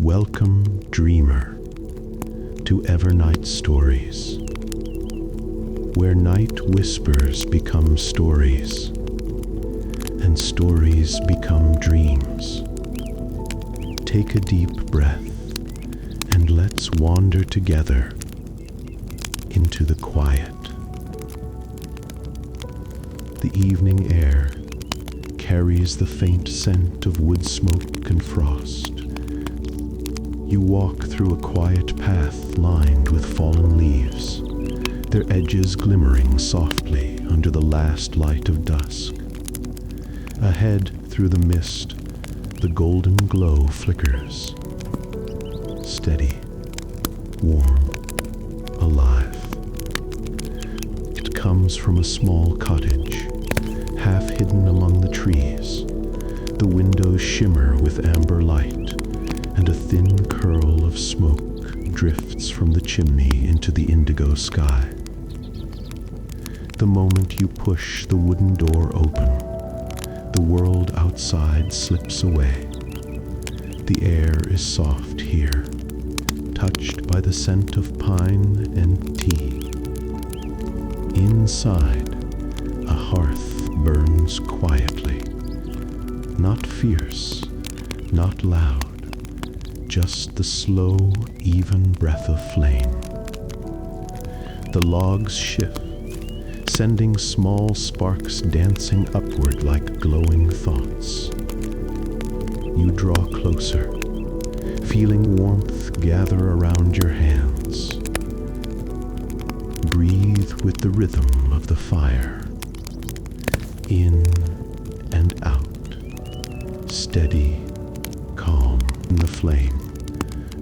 Welcome, dreamer, to Evernight Stories, where night whispers become stories, and stories become dreams. Take a deep breath, and let's wander together into the quiet. The evening air carries the faint scent of wood smoke and frost. You walk through a quiet path lined with fallen leaves, their edges glimmering softly under the last light of dusk. Ahead through the mist, the golden glow flickers. Steady, warm, alive. It comes from a small cottage, half hidden among the trees. The windows shimmer with amber light, and a thin curl of smoke drifts from the chimney into the indigo sky. The moment you push the wooden door open, the world outside slips away. The air is soft here, touched by the scent of pine and tea. Inside, a hearth burns quietly, not fierce, not loud, just the slow, even breath of flame. The logs shift, sending small sparks dancing upward like glowing thoughts. You draw closer, feeling warmth gather around your hands. Breathe with the rhythm of the fire, in and out, steady, calm in the flame,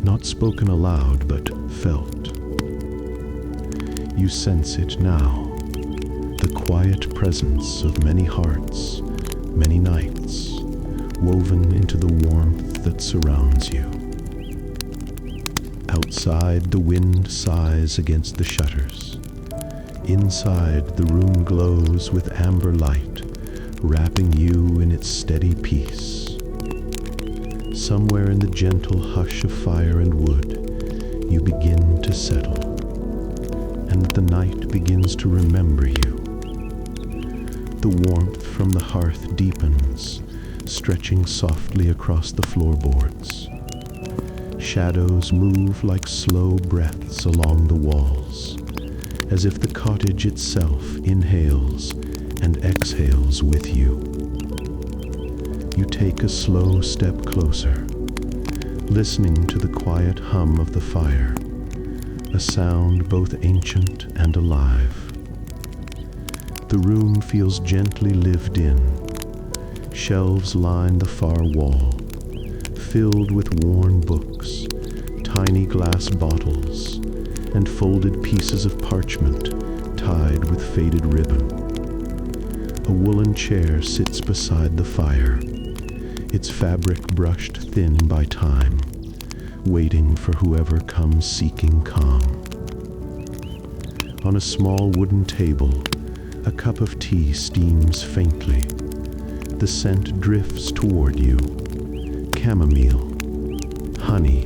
not spoken aloud but felt. You sense it now, the quiet presence of many hearts, many nights, woven into the warmth that surrounds you. Outside, the wind sighs against the shutters. Inside, the room glows with amber light, wrapping you in its steady peace. Somewhere in the gentle hush of fire and wood, you begin to settle, and the night begins to remember you. The warmth from the hearth deepens, stretching softly across the floorboards. Shadows move like slow breaths along the walls, as if the cottage itself inhales and exhales with you. You take a slow step closer, listening to the quiet hum of the fire, a sound both ancient and alive. The room feels gently lived in. Shelves line the far wall, filled with worn books, tiny glass bottles, and folded pieces of parchment tied with faded ribbon. A woolen chair sits beside the fire, its fabric brushed thin by time, waiting for whoever comes seeking calm. On a small wooden table, a cup of tea steams faintly. The scent drifts toward you, chamomile, honey,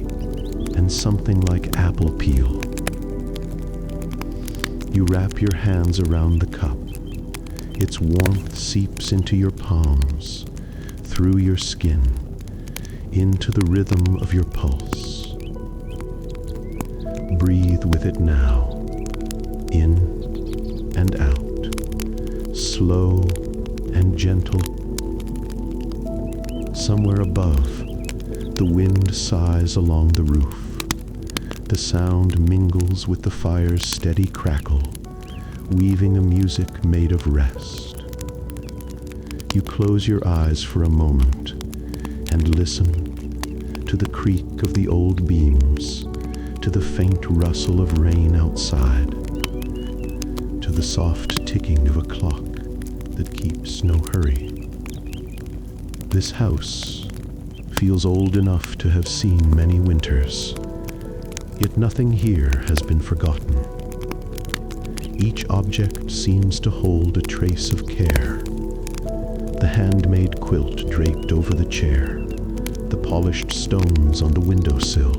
and something like apple peel. You wrap your hands around the cup. Its warmth seeps into your palms, through your skin, into the rhythm of your pulse. Breathe with it now, in and out, slow and gentle. Somewhere above, the wind sighs along the roof. The sound mingles with the fire's steady crackle, weaving a music made of rest. You close your eyes for a moment and listen to the creak of the old beams, to the faint rustle of rain outside, to the soft ticking of a clock that keeps no hurry. This house feels old enough to have seen many winters, yet nothing here has been forgotten. Each object seems to hold a trace of care. The handmade quilt draped over the chair, The polished stones on the windowsill,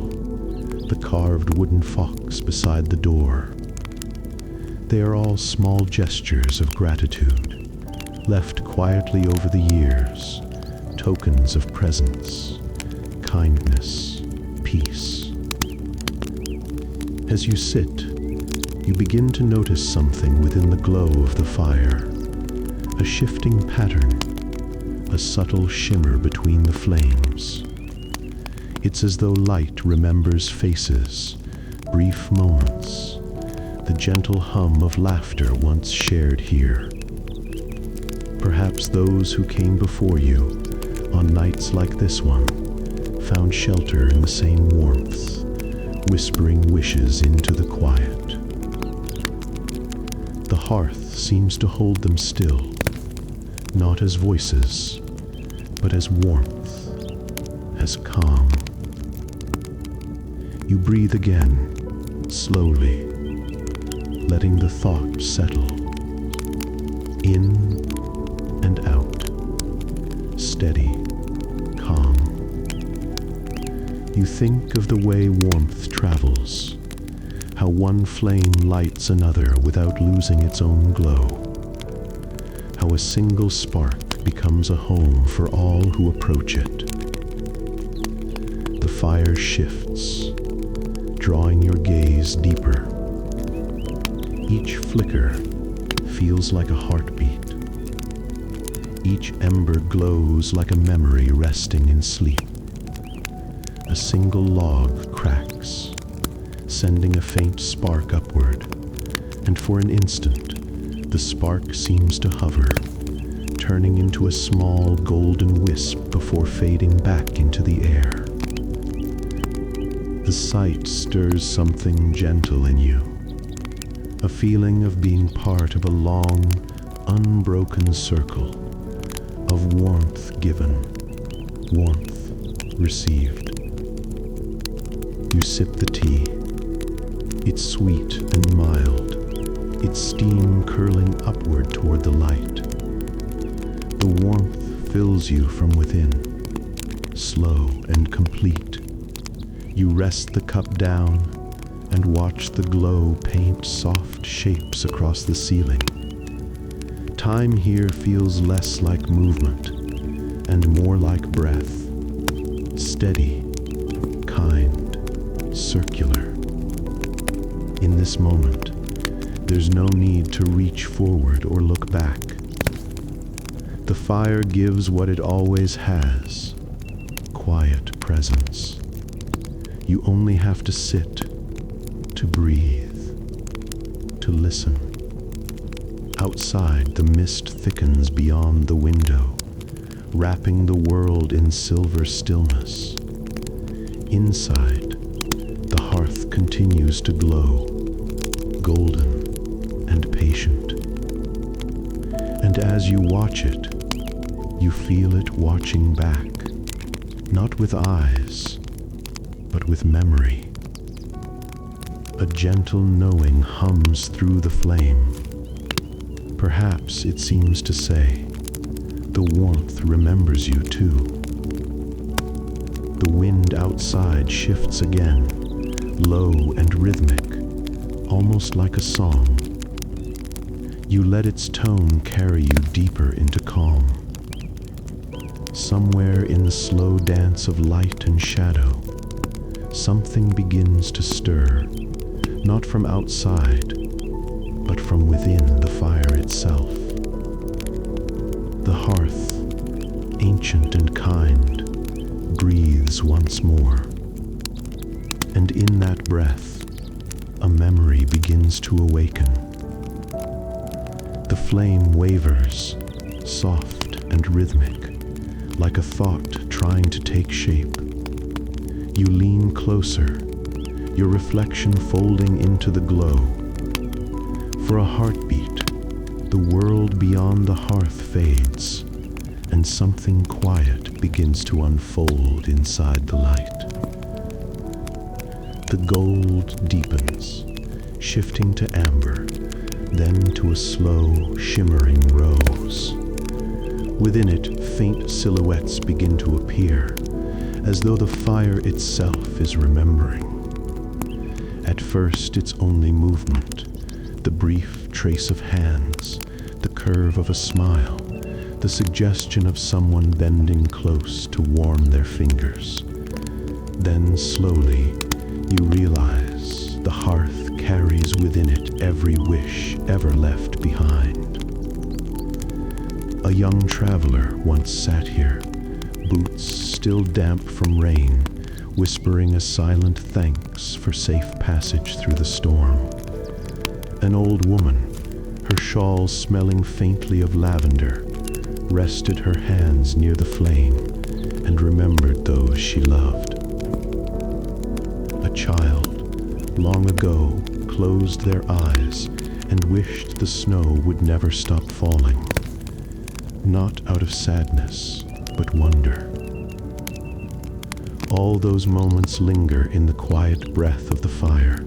the carved wooden fox beside the door. They are all small gestures of gratitude, left quietly over the years, tokens of presence, kindness, peace. As you sit, you begin to notice something within the glow of the fire, a shifting pattern, a subtle shimmer between the flames. It's as though light remembers faces, brief moments, the gentle hum of laughter once shared here. Perhaps those who came before you on nights like this one found shelter in the same warmth, whispering wishes into the quiet. The hearth seems to hold them still, not as voices, but as warmth, as calm. You breathe again, slowly, letting the thought settle. In and out, steady, calm. You think of the way warmth travels, how one flame lights another without losing its own glow, how a single spark becomes a home for all who approach it. The fire shifts, drawing your gaze deeper. Each flicker feels like a heartbeat. Each ember glows like a memory resting in sleep. A single log cracks, sending a faint spark upward, and for an instant, the spark seems to hover, turning into a small golden wisp before fading back into the air. The sight stirs something gentle in you, a feeling of being part of a long, unbroken circle of warmth given, warmth received. You sip the tea. It's sweet and mild, its steam curling upward toward the light. The warmth fills you from within, slow and complete. You rest the cup down and watch the glow paint soft shapes across the ceiling. Time here feels less like movement and more like breath, steady, kind, circular. In this moment, there's no need to reach forward or look back. The fire gives what it always has, quiet presence. You only have to sit, to breathe, to listen. Outside, the mist thickens beyond the window, wrapping the world in silver stillness. Inside, the hearth continues to glow, golden and patient. And as you watch it, you feel it watching back, not with eyes, but with memory. A gentle knowing hums through the flame. Perhaps it seems to say, the warmth remembers you too. The wind outside shifts again, low and rhythmic, almost like a song. You let its tone carry you deeper into calm. Somewhere in the slow dance of light and shadow, something begins to stir, not from outside, but from within the fire itself. The hearth, ancient and kind, breathes once more. And in that breath, a memory begins to awaken. The flame wavers, soft and rhythmic, like a thought trying to take shape. You lean closer, your reflection folding into the glow. For a heartbeat, the world beyond the hearth fades, and something quiet begins to unfold inside the light. The gold deepens, shifting to amber, then to a slow, shimmering rose. Within it, faint silhouettes begin to appear, as though the fire itself is remembering. At first, it's only movement, the brief trace of hands, the curve of a smile, the suggestion of someone bending close to warm their fingers. Then slowly, you realize the hearth carries within it every wish ever left behind. A young traveler once sat here, boots still damp from rain, whispering a silent thanks for safe passage through the storm. An old woman, her shawl smelling faintly of lavender, rested her hands near the flame and remembered those she loved. A child, long ago, closed their eyes and wished the snow would never stop falling, not out of sadness, but wonder. All those moments linger in the quiet breath of the fire.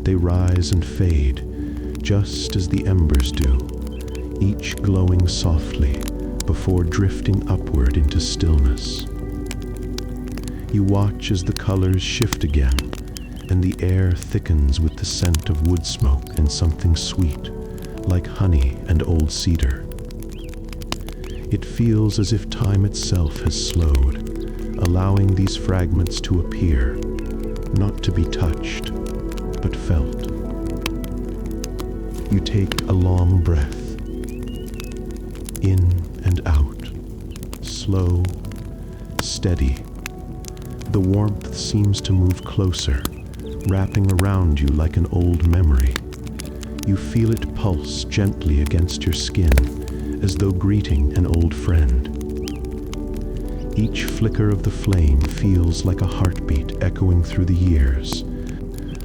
They rise and fade, just as the embers do, each glowing softly before drifting upward into stillness. You watch as the colors shift again, and the air thickens with the scent of wood smoke and something sweet, like honey and old cedar. It feels as if time itself has slowed, allowing these fragments to appear, not to be touched, but felt. You take a long breath, in and out, slow, steady. The warmth seems to move closer, wrapping around you like an old memory. You feel it pulse gently against your skin, as though greeting an old friend. Each flicker of the flame feels like a heartbeat echoing through the years,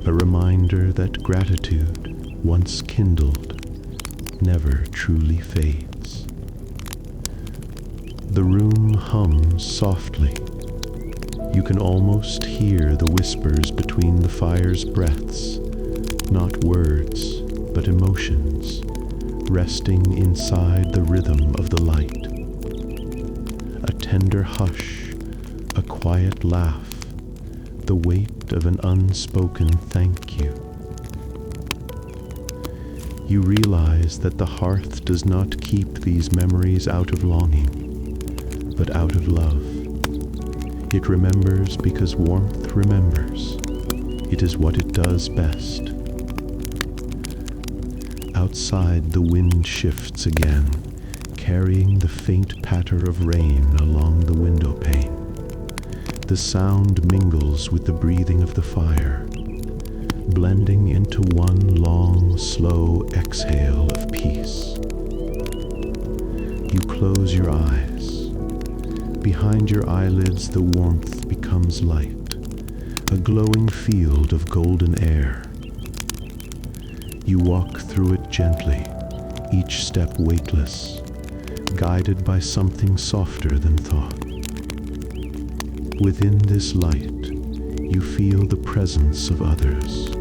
a reminder that gratitude, once kindled, never truly fades. The room hums softly. You can almost hear the whispers between the fire's breaths, not words, but emotions, resting inside the rhythm of the light. A tender hush, a quiet laugh, the weight of an unspoken thank you. You realize that the hearth does not keep these memories out of longing, but out of love. It remembers because warmth remembers. It is what it does best. Outside, the wind shifts again, carrying the faint patter of rain along the window pane. The sound mingles with the breathing of the fire, blending into one long, slow exhale of peace. You close your eyes. Behind your eyelids, the warmth becomes light, a glowing field of golden air. You walk through it gently, each step weightless, guided by something softer than thought. Within this light, you feel the presence of others,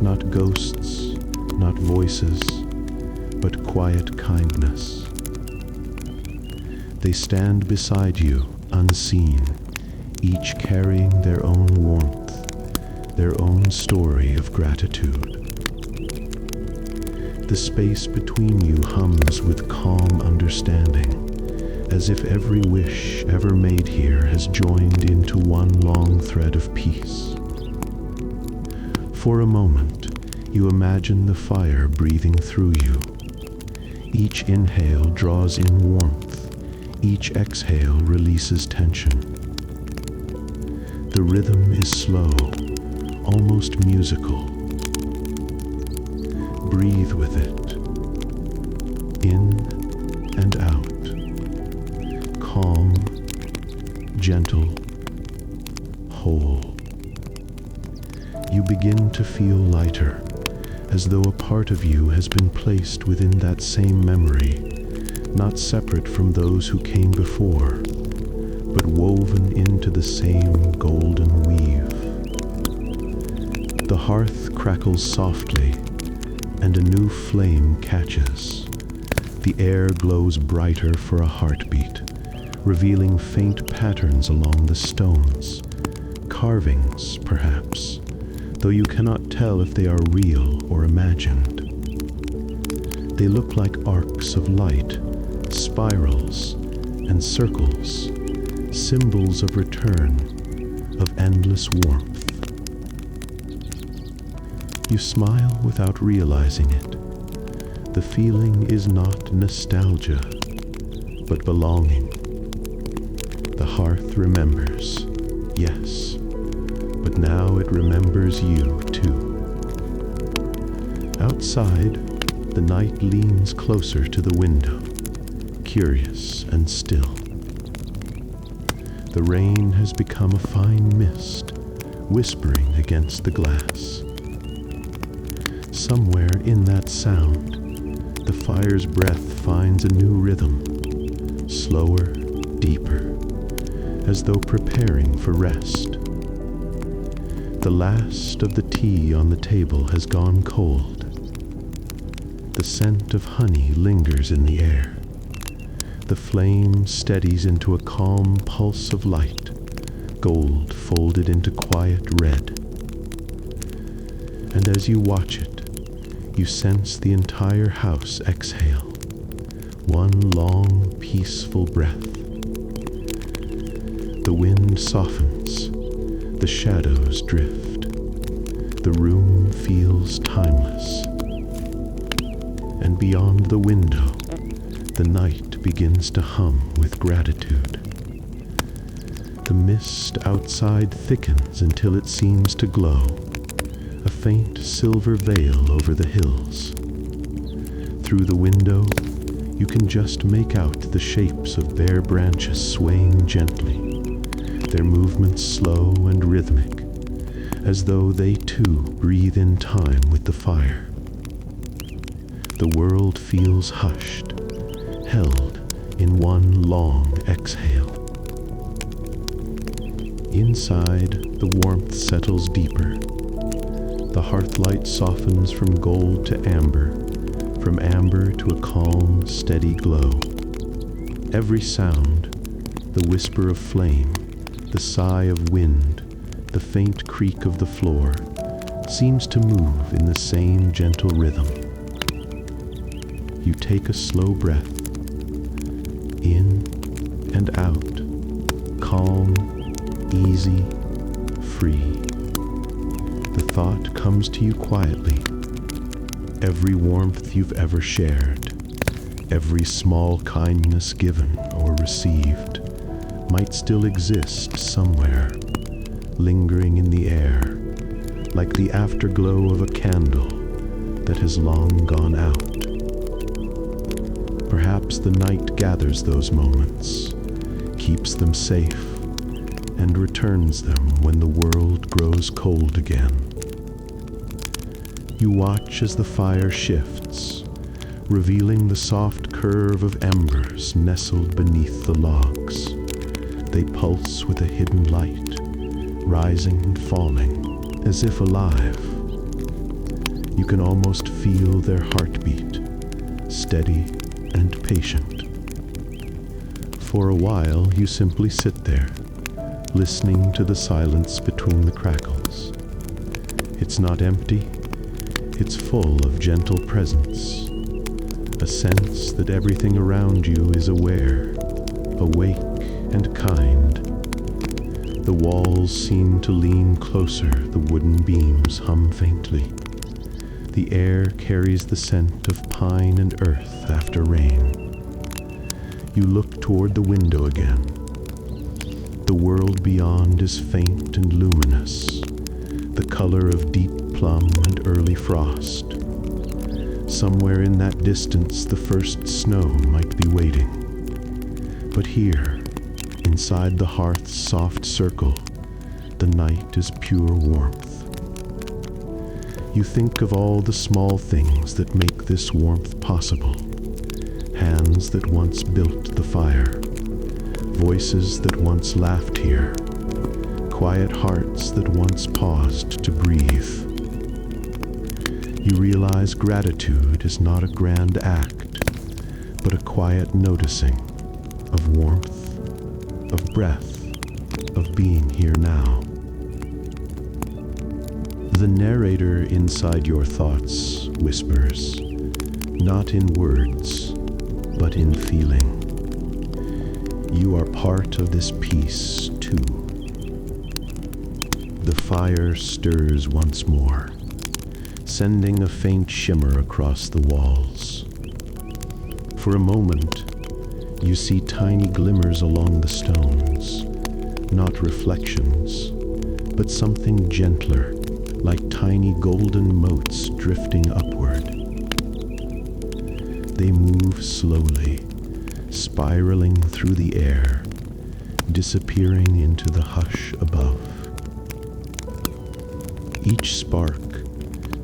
not ghosts, not voices, but quiet kindness. They stand beside you, unseen, each carrying their own warmth, their own story of gratitude. The space between you hums with calm understanding, as if every wish ever made here has joined into one long thread of peace. For a moment, you imagine the fire breathing through you. Each inhale draws in warmth, each exhale releases tension. The rhythm is slow, almost musical. Breathe with it, in and out, calm, gentle, whole. You begin to feel lighter, as though a part of you has been placed within that same memory, not separate from those who came before, but woven into the same golden weave. The hearth crackles softly, and a new flame catches. The air glows brighter for a heartbeat, revealing faint patterns along the stones, carvings, perhaps, though you cannot tell if they are real or imagined. They look like arcs of light, spirals, and circles, symbols of return, of endless warmth. You smile without realizing it. The feeling is not nostalgia, but belonging. The hearth remembers, yes, but now it remembers you too. Outside, the night leans closer to the window, curious and still. The rain has become a fine mist, whispering against the glass. Somewhere in that sound, the fire's breath finds a new rhythm, slower, deeper, as though preparing for rest. The last of the tea on the table has gone cold. The scent of honey lingers in the air. The flame steadies into a calm pulse of light, gold folded into quiet red. And as you watch it, you sense the entire house exhale, one long, peaceful breath. The wind softens, the shadows drift, the room feels timeless. And beyond the window, the night begins to hum with gratitude. The mist outside thickens until it seems to glow, a faint silver veil over the hills. Through the window, you can just make out the shapes of bare branches swaying gently, their movements slow and rhythmic, as though they too breathe in time with the fire. The world feels hushed, held in one long exhale. Inside, the warmth settles deeper. The hearthlight softens from gold to amber, from amber to a calm, steady glow. Every sound, the whisper of flame, the sigh of wind, the faint creak of the floor, seems to move in the same gentle rhythm. You take a slow breath, in and out, calm, easy, free. The thought comes to you quietly. Every warmth you've ever shared, every small kindness given or received, might still exist somewhere, lingering in the air, like the afterglow of a candle that has long gone out. Perhaps the night gathers those moments, keeps them safe, and returns them when the world grows cold again. You watch as the fire shifts, revealing the soft curve of embers nestled beneath the logs. They pulse with a hidden light, rising and falling, as if alive. You can almost feel their heartbeat, steady and patient. For a while, you simply sit there, listening to the silence between the crackles. It's not empty, it's full of gentle presence, a sense that everything around you is aware, awake and kind. The walls seem to lean closer, the wooden beams hum faintly. The air carries the scent of pine and earth after rain. You look toward the window again. The world beyond is faint and luminous, the color of deep plum and early frost. Somewhere in that distance, the first snow might be waiting. But here, inside the hearth's soft circle, the night is pure warmth. You think of all the small things that make this warmth possible. Hands that once built the fire, voices that once laughed here, quiet hearts that once paused to breathe. You realize gratitude is not a grand act, but a quiet noticing of warmth of breath, of being here now. The narrator inside your thoughts whispers, not in words, but in feeling. You are part of this piece, too. The fire stirs once more, sending a faint shimmer across the walls. For a moment, you see tiny glimmers along the stones, not reflections, but something gentler, like tiny golden motes drifting upward. They move slowly, spiraling through the air, disappearing into the hush above. Each spark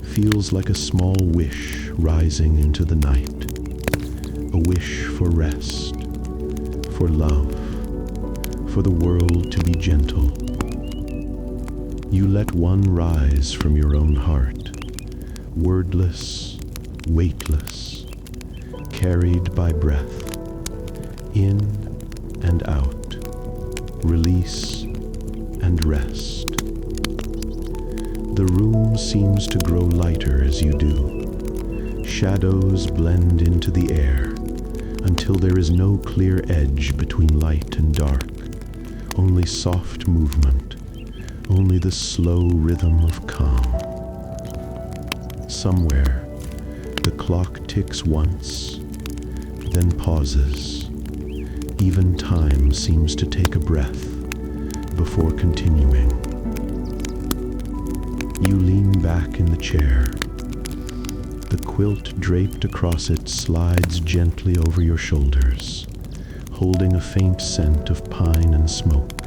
feels like a small wish rising into the night, a wish for rest, for love, for the world to be gentle. You let one rise from your own heart, wordless, weightless, carried by breath, in and out, release and rest. The room seems to grow lighter as you do. Shadows blend into the air until there is no clear edge between light and dark, only soft movement, only the slow rhythm of calm. Somewhere, the clock ticks once, then pauses. Even time seems to take a breath before continuing. You lean back in the chair. The quilt draped across it slides gently over your shoulders, holding a faint scent of pine and smoke.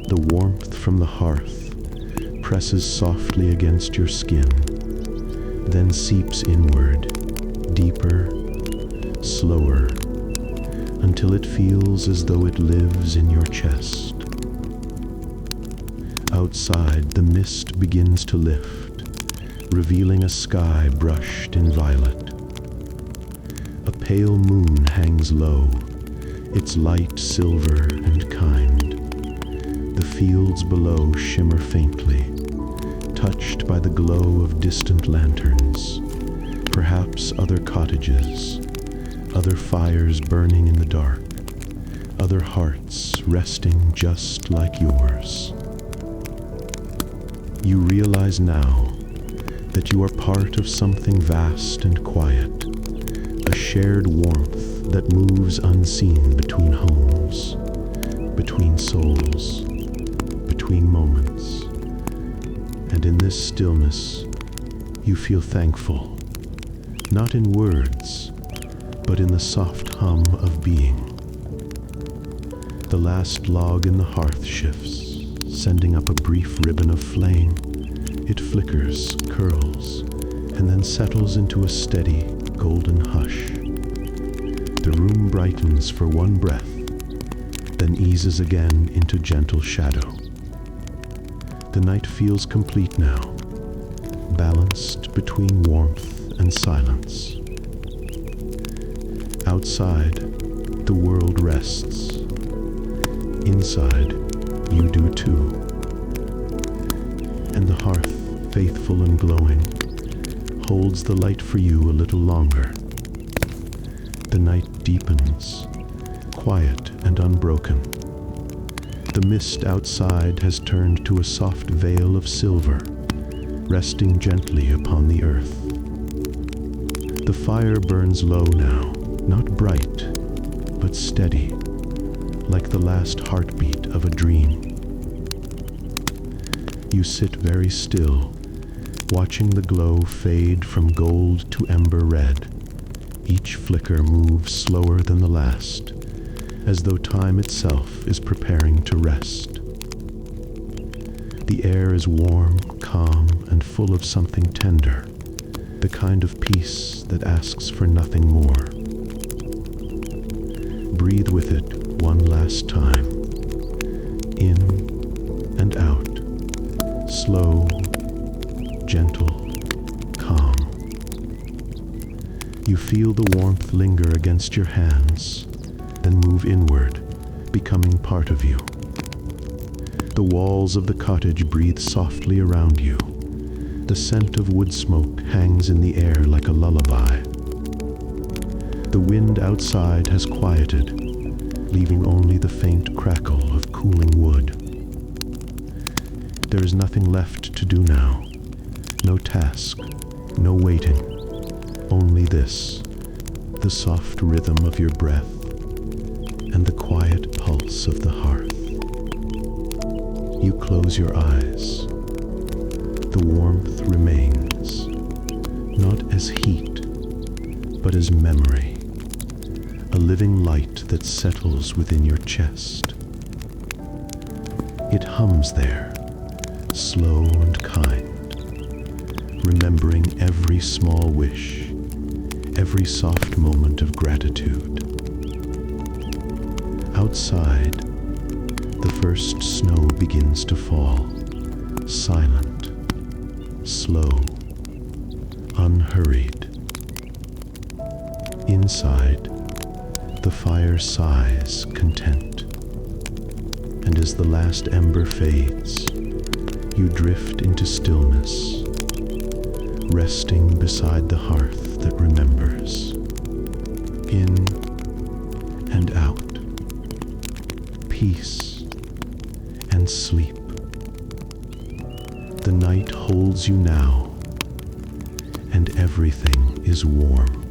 The warmth from the hearth presses softly against your skin, then seeps inward, deeper, slower, until it feels as though it lives in your chest. Outside, the mist begins to lift, revealing a sky brushed in violet. A pale moon hangs low, its light silver and kind. The fields below shimmer faintly, touched by the glow of distant lanterns, perhaps other cottages, other fires burning in the dark, other hearts resting just like yours. You realize now that you are part of something vast and quiet, a shared warmth that moves unseen between homes, between souls, between moments. And in this stillness, you feel thankful, not in words, but in the soft hum of being. The last log in the hearth shifts, sending up a brief ribbon of flame. It flickers, curls, and then settles into a steady, golden hush. The room brightens for one breath, then eases again into gentle shadow. The night feels complete now, balanced between warmth and silence. Outside, the world rests. Inside, you do too. And the hearth, faithful and glowing, holds the light for you a little longer. The night deepens, quiet and unbroken. The mist outside has turned to a soft veil of silver, resting gently upon the earth. The fire burns low now, not bright, but steady, like the last heartbeat of a dream. You sit very still, watching the glow fade from gold to ember red. Each flicker moves slower than the last, as though time itself is preparing to rest. The air is warm, calm, and full of something tender, the kind of peace that asks for nothing more. Breathe with it one last time, in and out, slow, gentle, calm. You feel the warmth linger against your hands, then move inward, becoming part of you. The walls of the cottage breathe softly around you. The scent of wood smoke hangs in the air like a lullaby. The wind outside has quieted, leaving only the faint crackle of cooling wood. There is nothing left to do now. No task, no waiting. Only this, the soft rhythm of your breath and the quiet pulse of the hearth. You close your eyes. The warmth remains, not as heat, but as memory, a living light that settles within your chest. It hums there, slow and kind, remembering every small wish, every soft moment of gratitude. Outside, the first snow begins to fall, silent, slow, unhurried. Inside, the fire sighs content, and as the last ember fades, you drift into stillness, resting beside the hearth that remembers. In and out, peace and sleep. The night holds you now, and everything is warm.